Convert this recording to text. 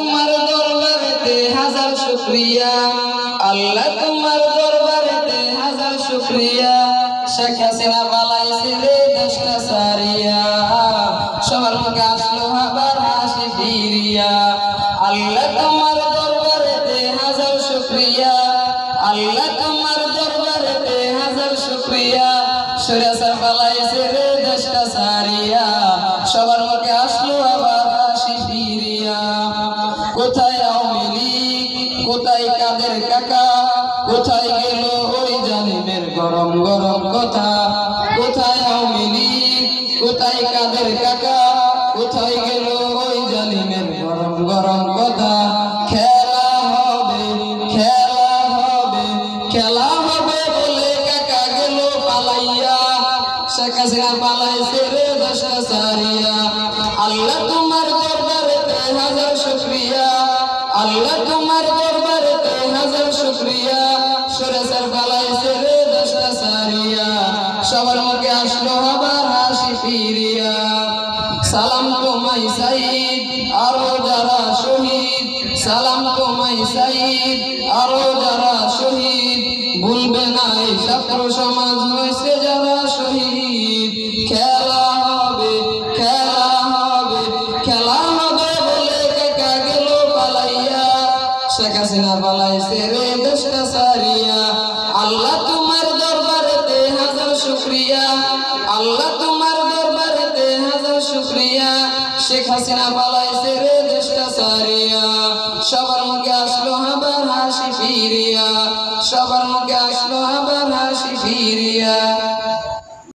তোমার দরবারেতে হাজার শুকরিয়া, আল্লাহ তোমার দরবারেতে হাজার শুকরিয়া। শেখ হাসিনা পালাইছে রে দেশটা সারিয়া, সবার মুখে আসলো আবার হাসি ফিরিয়া। আল্লাহ তোমার দরবারেতে হাজার শুকরিয়া, আল্লাহ তোমার দরবারেতে হাজার শুকরিয়া। সৈরাচার পালাইছে রে দেশটা সারিয়া, সবার মুখে আসলো আবার হাসি ফিরিয়া। কোথায় আওয়ামী লীগ, কোথায় কাদের কাকা, কোথায় গেল ওই জালিমের গরম গরম কথা। কোথায় আওয়ামী লীগ, কোথায় কাদের কাকা, কোথায় গেল ওই জালিমের গরম গরম কথা। খেলা হবে, খেলা হবে, খেলা হবে বলে কাকা গেল পালাইয়া। শেখ হাসিনা পালাইছে রে দেশটা সারিয়া। আল্লাহ তোমার দরবারেতে হাজার শুকরিয়া, আল্লাহ তোমার দরবারেতে হাজার শুকরিয়া। সৈরাচার পালাইছে রে দেশটা সারিয়া, সবার মুখে আসলো আবার হাসি ফিরিয়া। সালাম তোমায় সাইদ আরো যারা শহীদ, সালাম তোমায় সাইদ আরো যারা শহীদ। ভুলবে না এই ছাত্র সমাজ হয়েছে যারা শহীদ। খেলা হবে, খেলা হবে, খেলা হবে বলে কাকা গেল পালাইয়া। শেখ হাসিনা পালাইছে রে দেশটা সারিয়া। আল্লাহ তোমার দরবারেতে হাজার শুকরিয়া, আল্লাহ তোমার দরবারেতে হাজার শুকরিয়া। শেখ হাসিনা পালাইছে